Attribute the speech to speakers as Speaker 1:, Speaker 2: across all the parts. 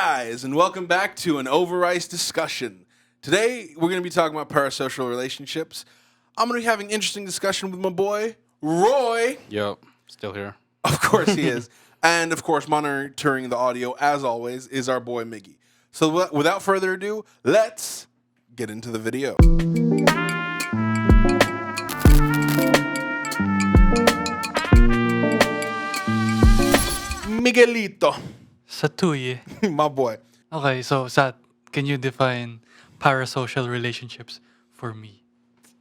Speaker 1: guys, and welcome back to an OverRice Discussion. Today, we're going to be talking about parasocial relationships. I'm going to be having interesting discussion with my boy, Roy.
Speaker 2: Yep, still here.
Speaker 1: Of course he is. And, of course, monitoring the audio, as always, is our boy, Miggy. So, without further ado, let's get into the video. Miguelito.
Speaker 3: Satuye.
Speaker 1: My boy.
Speaker 3: Okay, so Sat, can you define parasocial relationships for me?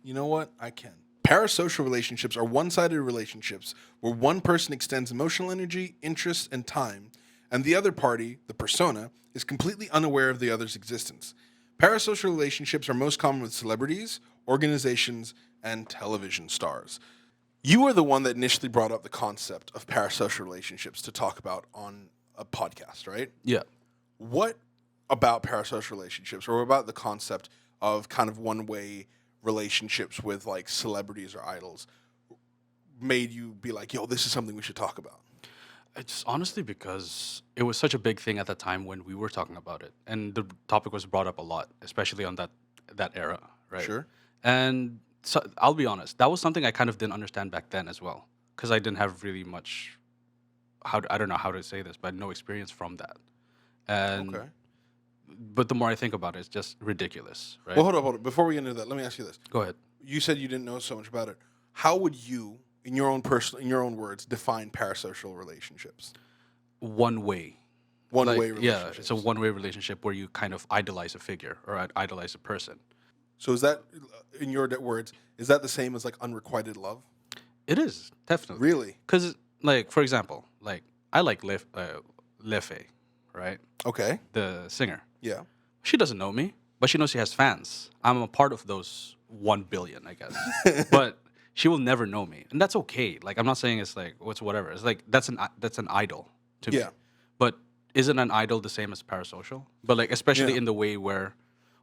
Speaker 1: You know what? I can. Parasocial relationships are one-sided relationships where one person extends emotional energy, interest, and time, and the other party, the persona, is completely unaware of the other's existence. Parasocial relationships are most common with celebrities, organizations, and television stars. You were the one that initially brought up the concept of parasocial relationships to talk about on a podcast, right?
Speaker 2: Yeah.
Speaker 1: What about parasocial relationships or about the concept of kind of one-way relationships with like celebrities or idols made you be like, yo, this is something we should talk about?
Speaker 2: It's honestly because it was such a big thing at the time when we were talking about it. And the topic was brought up a lot, especially on that era, right?
Speaker 1: Sure.
Speaker 2: And so, I'll be honest, that was something I kind of didn't understand back then as well. Because I didn't have really much, I don't know how to say this, but no experience from that. And
Speaker 1: Okay.
Speaker 2: But the more I think about it, it's just ridiculous, right?
Speaker 1: Well, hold on. Before we get into that, let me ask you this.
Speaker 2: Go ahead.
Speaker 1: You said you didn't know so much about it. How would you, in your own words, define parasocial relationships?
Speaker 2: One way.
Speaker 1: One-way
Speaker 2: Yeah,
Speaker 1: relationships.
Speaker 2: it's a one-way relationship where you kind of idolize a figure or idolize a person.
Speaker 1: So is that, in your words, is that the same as like unrequited love?
Speaker 2: It is, definitely.
Speaker 1: Really?
Speaker 2: Because, like, for example, like, I like Lefe, right?
Speaker 1: Okay.
Speaker 2: The singer.
Speaker 1: Yeah.
Speaker 2: She doesn't know me, but she knows she has fans. I'm a part of those 1 billion, I guess. But she will never know me. And that's okay. Like, I'm not saying it's like, what's whatever. It's like, that's an idol to me.
Speaker 1: Yeah.
Speaker 2: But isn't an idol the same as parasocial? But, like, especially
Speaker 1: Yeah.
Speaker 2: in the way where,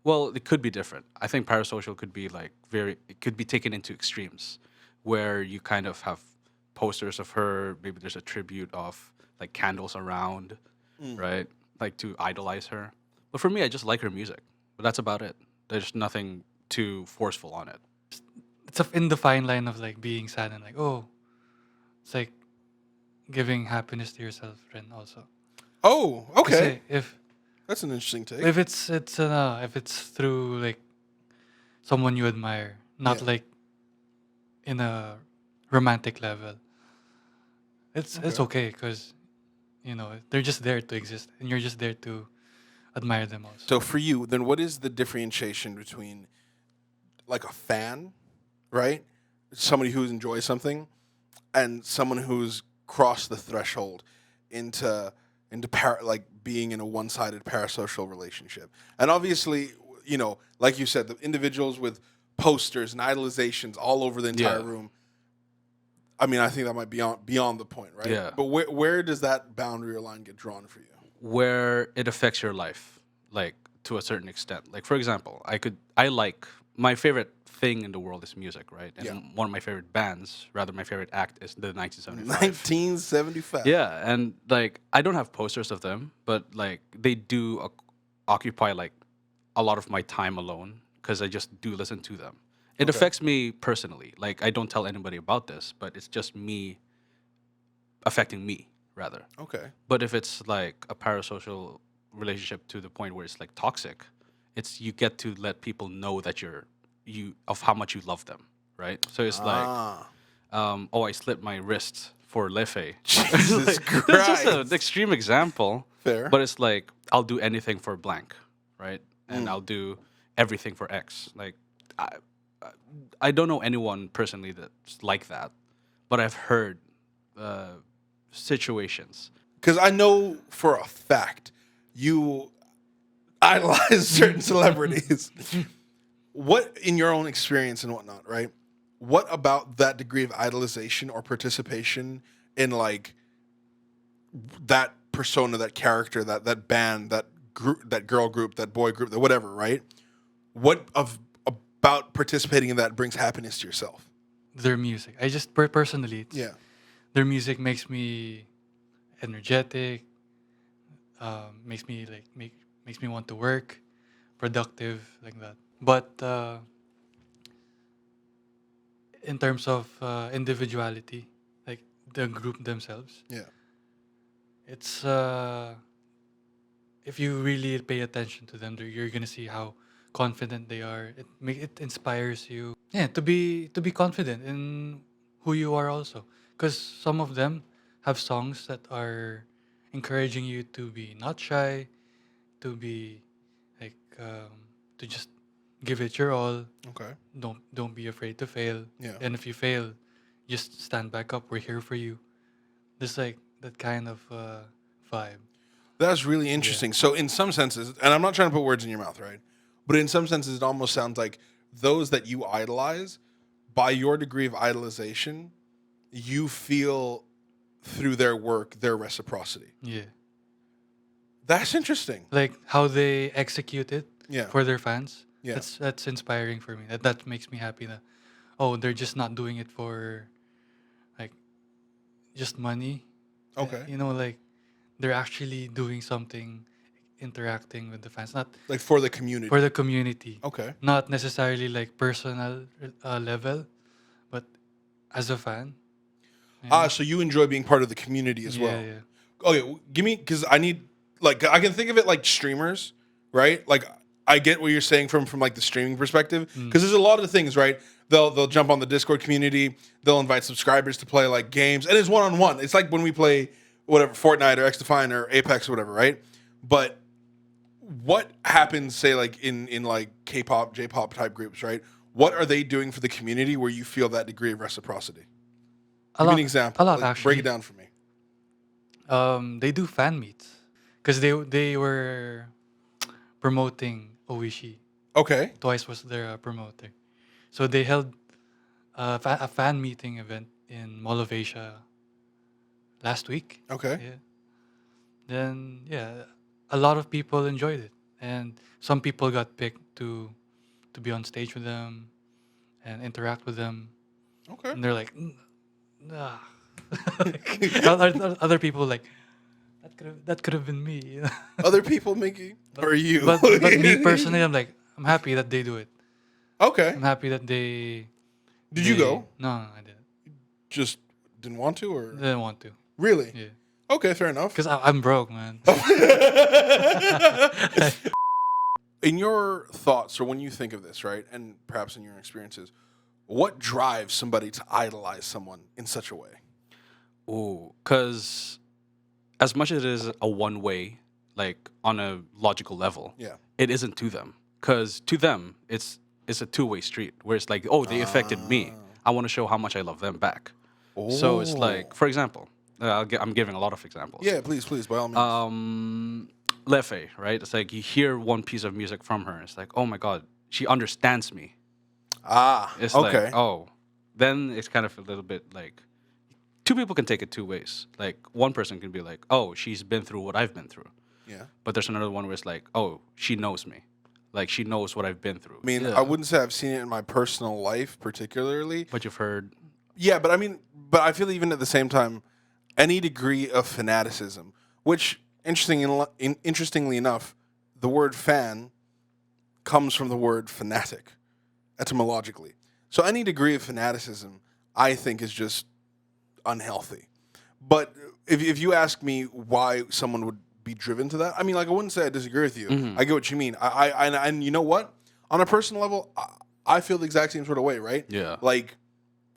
Speaker 2: well, it could be different. I think parasocial could be, like, it could be taken into extremes where you kind of have posters of her. Maybe there's a tribute of, like, candles around, right? Like, to idolize her. But for me, I just like her music. But that's about it. There's nothing too forceful on it.
Speaker 3: It's in the fine line of like being sad and like, oh, it's like giving happiness to yourself and also.
Speaker 1: Oh, okay.
Speaker 3: Kasi
Speaker 1: That's an interesting take.
Speaker 3: if it's through like someone you admire, not
Speaker 1: Yeah.
Speaker 3: like in a romantic level, it's okay because they're just there to exist and you're just there to admire them also.
Speaker 1: So for you, then what is the differentiation between like a fan, right? Somebody who enjoys something and someone who's crossed the threshold into like being in a one-sided parasocial relationship. And obviously, like you said, the individuals with posters and idolizations all over the entire
Speaker 2: Yeah.
Speaker 1: room. I mean, I think that might be beyond the point, right?
Speaker 2: Yeah.
Speaker 1: But where does that boundary or line get drawn for you?
Speaker 2: Where it affects your life, like, to a certain extent. Like, for example, my favorite thing in the world is music, right? And
Speaker 1: Yeah.
Speaker 2: one of my favorite bands, rather my favorite act, is the 1975.
Speaker 1: 1975.
Speaker 2: Yeah, and, like, I don't have posters of them, but, like, they do occupy, like, a lot of my time alone because I just do listen to them. It
Speaker 1: Okay.
Speaker 2: affects me personally. Like, I don't tell anybody about this, but it's just me affecting me, rather.
Speaker 1: Okay.
Speaker 2: But if it's like a parasocial relationship to the point where it's like toxic, it's you get to let people know that of how much you love them, right? So it's like, I slit my wrist for Lefe.
Speaker 1: Jesus Christ.
Speaker 2: That's just an extreme example.
Speaker 1: Fair.
Speaker 2: But it's like I'll do anything for blank, right? And I'll do everything for X. Like I don't know anyone personally that's like that, but I've heard situations.
Speaker 1: Because I know for a fact you idolize certain celebrities. What, in your own experience and whatnot, right? What about that degree of idolization or participation in like that persona, that character, that band, that group, that girl group, that boy group, that whatever, right? What about participating in that brings happiness to yourself?
Speaker 3: Their music. I just personally,
Speaker 1: Yeah.
Speaker 3: their music makes me energetic. makes me makes me want to work, productive like that. But in terms of individuality, like the group themselves,
Speaker 1: Yeah.
Speaker 3: it's if you really pay attention to them, you're gonna see how confident they are. It inspires you, yeah, to be confident in who you are also. Because some of them have songs that are encouraging you to be not shy, to be like to just give it your all.
Speaker 1: Okay.
Speaker 3: Don't be afraid to fail.
Speaker 1: Yeah.
Speaker 3: And if you fail, just stand back up. We're here for you. There's like that kind of vibe.
Speaker 1: That's really interesting. So, in some senses, and I'm not trying to put words in your mouth, right? But in some senses, it almost sounds like those that you idolize, by your degree of idolization, you feel through their work their reciprocity.
Speaker 3: Yeah.
Speaker 1: That's interesting.
Speaker 3: Like how they execute it
Speaker 1: Yeah.
Speaker 3: for their fans.
Speaker 1: Yeah.
Speaker 3: That's inspiring for me. That makes me happy that oh, they're just not doing it for like just money.
Speaker 1: Okay.
Speaker 3: You know, like they're actually doing something, interacting with the fans, not
Speaker 1: Like for the community.
Speaker 3: for the community.
Speaker 1: Okay.
Speaker 3: Not necessarily like personal level, but as a fan. you know?
Speaker 1: So you enjoy being part of the community as well.
Speaker 3: Yeah.
Speaker 1: Okay, give me, because I need, like, I can think of it like streamers, right? Like, I get what you're saying from like the streaming perspective, because there's a lot of things, right? They'll jump on the Discord community, they'll invite subscribers to play like games, and it's one-on-one. It's like when we play whatever, Fortnite or XDefiant or Apex or whatever, right? But what happens, say, like in like K-pop, J-pop type groups, right? What are they doing for the community where you feel that degree of reciprocity? Give me an example.
Speaker 3: A lot,
Speaker 1: Like,
Speaker 3: actually.
Speaker 1: break it down for me.
Speaker 3: They do fan meets because they were promoting Oishi.
Speaker 1: Okay.
Speaker 3: Twice was their promoter, so they held a fan meeting event in Mall of Asia last week.
Speaker 1: Okay.
Speaker 3: Yeah. Then a lot of people enjoyed it, and some people got picked to be on stage with them and interact with them.
Speaker 1: Okay.
Speaker 3: And they're like, nah. Other people like that could have been me. You know?
Speaker 1: Other people making or you?
Speaker 3: But me personally, I'm happy that they do it.
Speaker 1: Okay.
Speaker 3: I'm happy that they.
Speaker 1: Did you go?
Speaker 3: No, I didn't.
Speaker 1: Just didn't want to, or
Speaker 3: Didn't want to.
Speaker 1: really?
Speaker 3: Yeah,
Speaker 1: Okay, fair enough.
Speaker 3: because I'm broke, man.
Speaker 1: In your thoughts, or when you think of this, right, and perhaps in your experiences, what drives somebody to idolize someone in such a way?
Speaker 2: Ooh, because as much as it is a one way, like on a logical level,
Speaker 1: Yeah.
Speaker 2: it isn't to them. Because to them, it's a two-way street where it's like, oh, they affected me. I want to show how much I love them back. So it's like, for example, I'm giving a lot of examples.
Speaker 1: Yeah, please, by all means.
Speaker 2: Lefe, right? It's like you hear one piece of music from her. It's like, oh my God, she understands me. It's
Speaker 1: okay.
Speaker 2: like, oh, then it's kind of a little bit like two people can take it two ways. Like one person can be like, oh, she's been through what I've been through.
Speaker 1: Yeah.
Speaker 2: But there's another one where it's like, oh, she knows me. Like she knows what I've been through.
Speaker 1: I mean, I wouldn't say I've seen it in my personal life particularly.
Speaker 2: But you've heard.
Speaker 1: Yeah, but I mean, but I feel even at the same time, any degree of fanaticism, which interestingly enough, the word fan comes from the word fanatic, etymologically. So any degree of fanaticism, I think, is just unhealthy. But if you ask me why someone would be driven to that, I mean, like, I wouldn't say I disagree with you. I get what you mean. And you know what? On a personal level, I feel the exact same sort of way, right?
Speaker 2: Yeah.
Speaker 1: Like,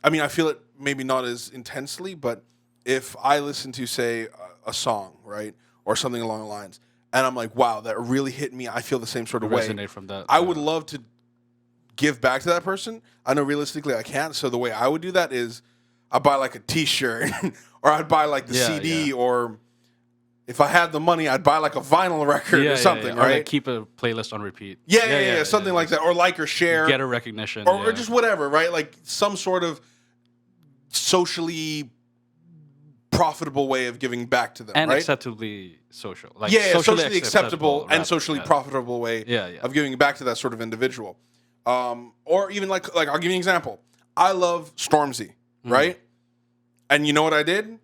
Speaker 1: I mean, I feel it maybe not as intensely, but if I listen to, say, a song, right, or something along the lines, and I'm like, wow, that really hit me, I feel the same sort of way.
Speaker 2: Resonate from that.
Speaker 1: I would love to give back to that person. I know realistically I can't, so the way I would do that is I'd buy like a T-shirt, or I'd buy like the CD, or if I had the money, I'd buy like a vinyl record or something,
Speaker 2: Or
Speaker 1: right?
Speaker 2: like keep a playlist on repeat.
Speaker 1: Yeah, something like that, or like or share,
Speaker 2: Get a recognition.
Speaker 1: or just whatever, right? Like some sort of socially profitable way of giving back to them,
Speaker 2: and
Speaker 1: right?
Speaker 2: acceptably social. Like
Speaker 1: socially acceptable and
Speaker 2: rather,
Speaker 1: socially profitable way
Speaker 2: Yeah.
Speaker 1: of giving back to that sort of individual. Or even like I'll give you an example. I love Stormzy, right? And you know what I did?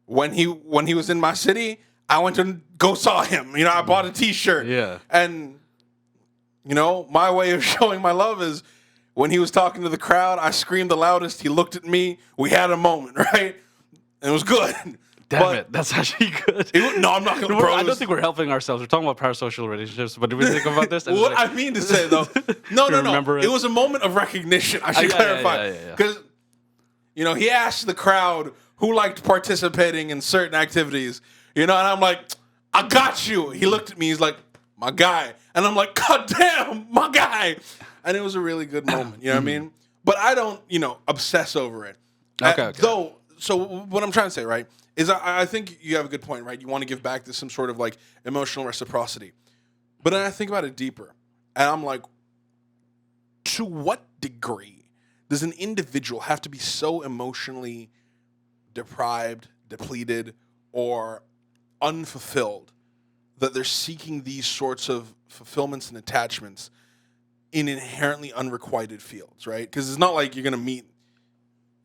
Speaker 1: When he was in my city, I went to go saw him. You know, I bought a T-shirt.
Speaker 2: Yeah.
Speaker 1: And, you know, my way of showing my love is when he was talking to the crowd, I screamed the loudest. He looked at me. We had a moment, right? And it was good.
Speaker 2: Damn it, that's actually good.
Speaker 1: No, I'm not going to.
Speaker 2: I don't think we're helping ourselves. We're talking about parasocial relationships, but do we think about this?
Speaker 1: What I mean to say, though, no.
Speaker 2: Remember
Speaker 1: It was a moment of recognition. I should clarify. Because, you know, he asked the crowd who liked participating in certain activities, you know, and I'm like, I got you. He looked at me. He's like, my guy. And I'm like, God damn, my guy. And it was a really good moment. You know what I mean? But I don't, you know, obsess over it.
Speaker 2: Okay.
Speaker 1: Though, so what I'm trying to say, right, is I think you have a good point, right? You want to give back to some sort of like emotional reciprocity. But then I think about it deeper. And I'm like, to what degree does an individual have to be so emotionally deprived, depleted, or unfulfilled that they're seeking these sorts of fulfillments and attachments in inherently unrequited fields, right? Because it's not like you're going to meet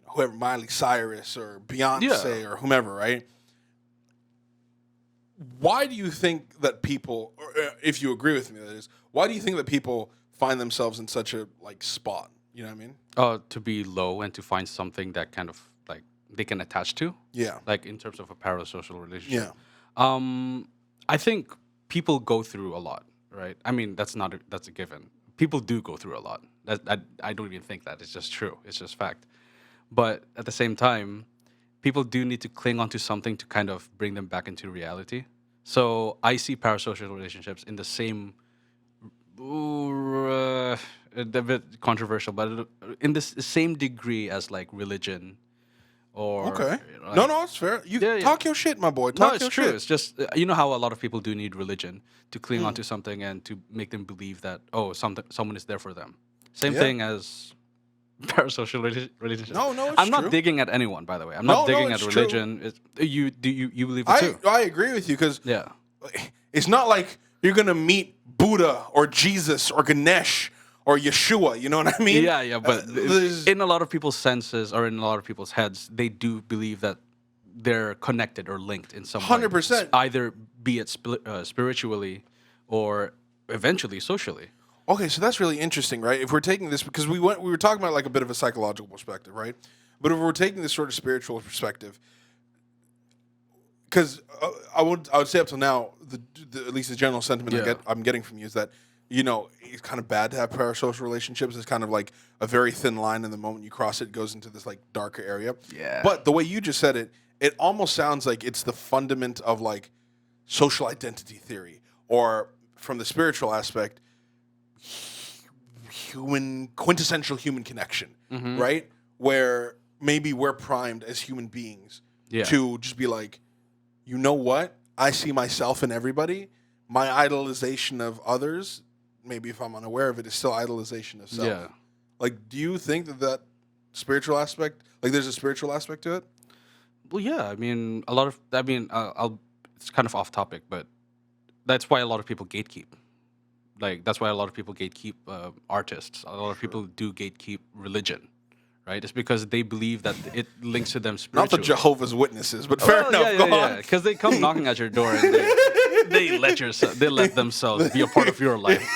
Speaker 1: whoever, Miley Cyrus or Beyonce or whomever, right? Why do you think that people, or if you agree with me, that is, why do you think that people find themselves in such a like spot? You know what I mean?
Speaker 2: To be low and to find something that kind of like they can attach to.
Speaker 1: Yeah.
Speaker 2: Like in terms of a parasocial relationship.
Speaker 1: Yeah.
Speaker 2: I think people go through a lot, right? I mean, that's a given. People do go through a lot. I don't even think that. It's just true. It's just fact. But at the same time, people do need to cling onto something to kind of bring them back into reality. So I see parasocial relationships in the same, a bit controversial, but in the same degree as like religion. Or,
Speaker 1: Okay.
Speaker 2: like,
Speaker 1: No, it's fair. You talk your shit, my boy. Talk
Speaker 2: it's
Speaker 1: your
Speaker 2: true.
Speaker 1: shit.
Speaker 2: It's just you know how a lot of people do need religion to cling onto something and to make them believe that someone is there for them. Same thing as parasocial relationships.
Speaker 1: No, it's
Speaker 2: I'm
Speaker 1: true.
Speaker 2: not digging at anyone, by the way. I'm not digging at
Speaker 1: it's
Speaker 2: religion. You believe it too?
Speaker 1: I agree with you because
Speaker 2: Yeah.
Speaker 1: it's not like you're gonna meet Buddha or Jesus or Ganesh or Yeshua. You know what I mean?
Speaker 2: Yeah, but in a lot of people's senses or in a lot of people's heads, they do believe that they're connected or linked in some way.
Speaker 1: 100%.
Speaker 2: Either be it spiritually or eventually socially.
Speaker 1: Okay, so that's really interesting, right? If we're taking this, because we were talking about like a bit of a psychological perspective, right? But if we're taking this sort of spiritual perspective, because I would say up till now, at least the general sentiment I'm getting from you is that, you know, it's kind of bad to have parasocial relationships. It's kind of like a very thin line, and the moment you cross it, it goes into this like darker area.
Speaker 2: Yeah.
Speaker 1: But the way you just said it, it almost sounds like it's the fundament of like social identity theory, or from the spiritual aspect, quintessential human connection, right? Where maybe we're primed as human beings to just be like, you know what? I see myself in everybody. My idolization of others, maybe if I'm unaware of it, is still idolization of self.
Speaker 2: Yeah.
Speaker 1: Like, do you think that spiritual aspect, like there's a spiritual aspect to it?
Speaker 2: Well, yeah. I mean, it's kind of off topic, but that's why a lot of people gatekeep. Like, that's why a lot of people gatekeep artists. A lot of people do gatekeep religion, right? It's because they believe that it links to them spiritually.
Speaker 1: Not the Jehovah's Witnesses, but fair enough. Go on.
Speaker 2: Because they come knocking at your door and they let themselves be a part of your life,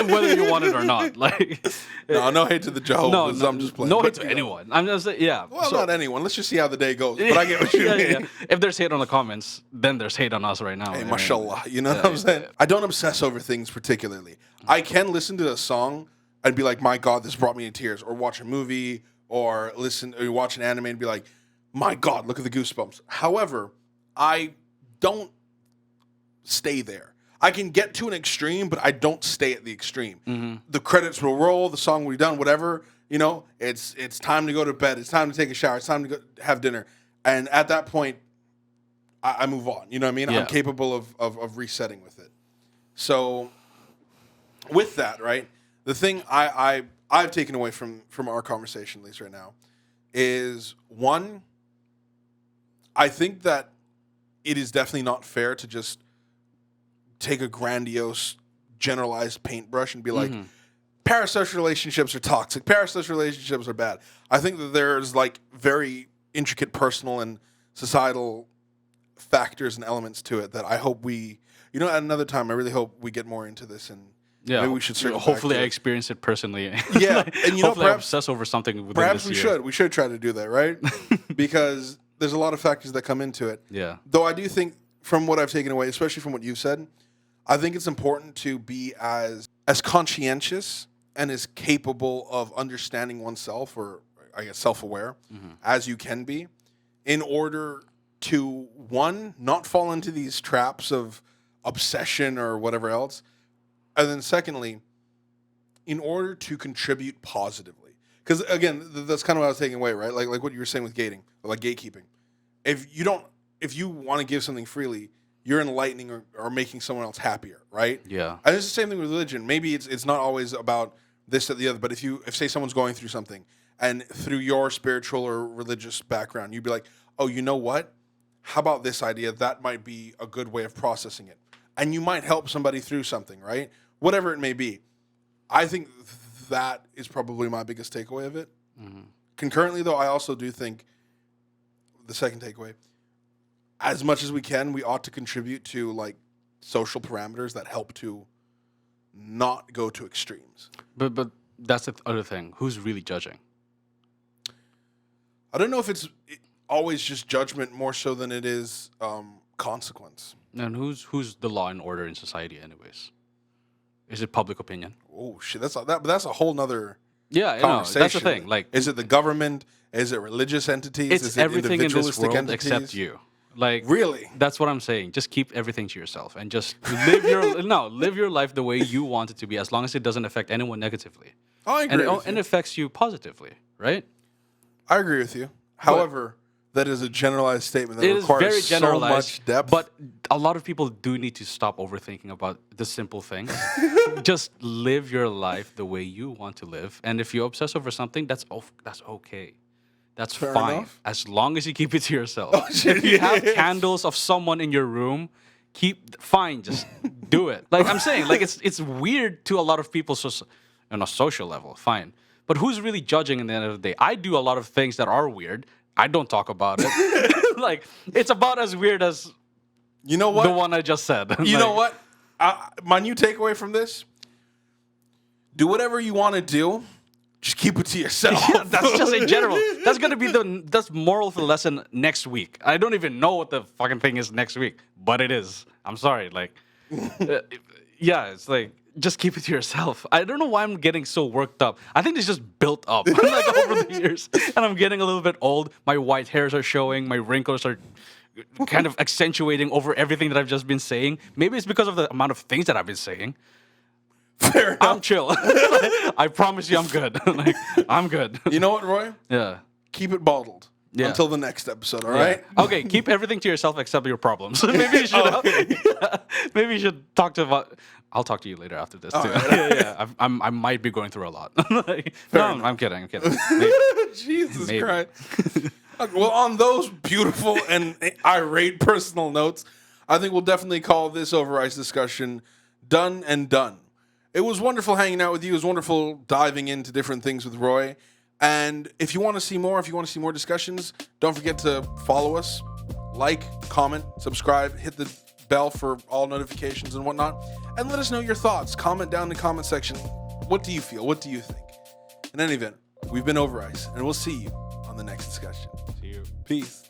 Speaker 2: whether you want it or not. Like,
Speaker 1: no hate to the Jehovah's. I'm just playing.
Speaker 2: No hate to anyone. I'm just
Speaker 1: Well, not anyone. Let's just see how the day goes. But I get what you mean.
Speaker 2: Yeah. If there's hate on the comments, then there's hate on us right now.
Speaker 1: Hey, mashallah. You know what I'm saying? I don't obsess over things particularly. I can listen to a song and be like, my God, this brought me to tears. Or watch a movie or watch an anime and be like, my God, look at the goosebumps. However, I don't stay there. I can get to an extreme, but I don't stay at the extreme. The credits will roll, the song will be done, whatever. You know, it's time to go to bed. It's time to take a shower. It's time to go have dinner. And at that point, I move on. You know what I mean?
Speaker 2: Yeah.
Speaker 1: I'm capable of resetting with it. So with that, right, the thing I've taken away from our conversation, at least right now, is one, I think that it is definitely not fair to just take a grandiose, generalized paintbrush and be like, parasocial relationships are toxic, parasocial relationships are bad. I think that there's like very intricate personal and societal factors and elements to it that I hope we, at another time, I really hope we get more into this, and maybe we should circle back
Speaker 2: hopefully
Speaker 1: to
Speaker 2: I
Speaker 1: it.
Speaker 2: experience it personally.
Speaker 1: Yeah, and
Speaker 2: hopefully I
Speaker 1: perhaps
Speaker 2: obsess over something within
Speaker 1: perhaps
Speaker 2: this
Speaker 1: we
Speaker 2: year.
Speaker 1: should. We should try to do that, right? Because there's a lot of factors that come into it.
Speaker 2: Yeah.
Speaker 1: Though I do think, from what I've taken away, especially from what you've said, I think it's important to be as conscientious and as capable of understanding oneself, or I guess self-aware, as you can be, in order to, one, not fall into these traps of obsession or whatever else, and then secondly, in order to contribute positively. Because again, that's kind of what I was taking away, right? Like what you were saying with gating, or like gatekeeping. If you want to give something freely, you're enlightening or making someone else happier, right?
Speaker 2: Yeah.
Speaker 1: And it's the same thing with religion. Maybe it's not always about this or the other, but if say someone's going through something, and through your spiritual or religious background, you'd be like, oh, you know what? How about this idea? That might be a good way of processing it. And you might help somebody through something, right? Whatever it may be. I think that is probably my biggest takeaway of it. Concurrently, though, I also do think the second takeaway, as much as we can, we ought to contribute to like social parameters that help to not go to extremes.
Speaker 2: But that's the other thing. Who's really judging?
Speaker 1: I don't know if it's always just judgment more so than it is consequence.
Speaker 2: And who's the law and order in society, anyways? Is it public opinion?
Speaker 1: Oh shit, that's a whole nother
Speaker 2: Yeah, you know,
Speaker 1: conversation.
Speaker 2: that's the thing. Like,
Speaker 1: is it the government? Is it religious entities?
Speaker 2: it's
Speaker 1: is it
Speaker 2: everything in this
Speaker 1: individualistic
Speaker 2: world
Speaker 1: entities?
Speaker 2: except you. Like,
Speaker 1: Really?
Speaker 2: that's what I'm saying. Just keep everything to yourself and just live your life the way you want it to be, as long as it doesn't affect anyone negatively.
Speaker 1: I agree. with
Speaker 2: And
Speaker 1: you.
Speaker 2: it affects you positively, right?
Speaker 1: I agree with you. However, that is a generalized statement that
Speaker 2: It is
Speaker 1: requires
Speaker 2: very
Speaker 1: so
Speaker 2: generalized,
Speaker 1: much depth.
Speaker 2: but a lot of people do need to stop overthinking about the simple things. Just live your life the way you want to live, and if you obsess over something, that's okay. That's
Speaker 1: Fair
Speaker 2: fine,
Speaker 1: enough.
Speaker 2: as long as you keep it to yourself.
Speaker 1: Oh, shit,
Speaker 2: If you have
Speaker 1: yes.
Speaker 2: candles of someone in your room, fine, just do it. Like I'm saying, like it's weird to a lot of people, on a social level, fine. But who's really judging in the end of the day? I do a lot of things that are weird. I don't talk about it. Like, it's about as weird as
Speaker 1: you know what?
Speaker 2: the one I just said.
Speaker 1: You know what? My new takeaway from this: do whatever you want to do. Just keep it to yourself.
Speaker 2: Yeah, that's just in general. That's gonna be that's moral of the lesson next week. I don't even know what the fucking thing is next week, but it is. I'm sorry. Like, yeah, it's like, just keep it to yourself. I don't know why I'm getting so worked up. I think it's just built up like over the years, and I'm getting a little bit old. My white hairs are showing. My wrinkles are kind of accentuating over everything that I've just been saying. Maybe it's because of the amount of things that I've been saying.
Speaker 1: Fair enough.
Speaker 2: I'm chill. I promise you, I'm good. Like, I'm good.
Speaker 1: You know what, Roy?
Speaker 2: Yeah.
Speaker 1: Keep it bottled until the next episode. All right.
Speaker 2: Okay, keep everything to yourself except your problems. Maybe you should. Maybe you should talk to. I'll talk to you later after this too.
Speaker 1: right.
Speaker 2: Yeah. I might be going through a lot. Like, no, I'm kidding. I'm kidding. Maybe.
Speaker 1: Jesus
Speaker 2: Maybe.
Speaker 1: Christ. Okay, well, on those beautiful and irate personal notes, I think we'll definitely call this OverRice discussion done and done. It was wonderful hanging out with you. It was wonderful diving into different things with Roy. And if you want to see more, discussions, don't forget to follow us, like, comment, subscribe, hit the bell for all notifications and whatnot, and let us know your thoughts. Comment down in the comment section. What do you feel? What do you think? In any event, we've been OverRice, and we'll see you on the next discussion.
Speaker 2: See you.
Speaker 1: Peace.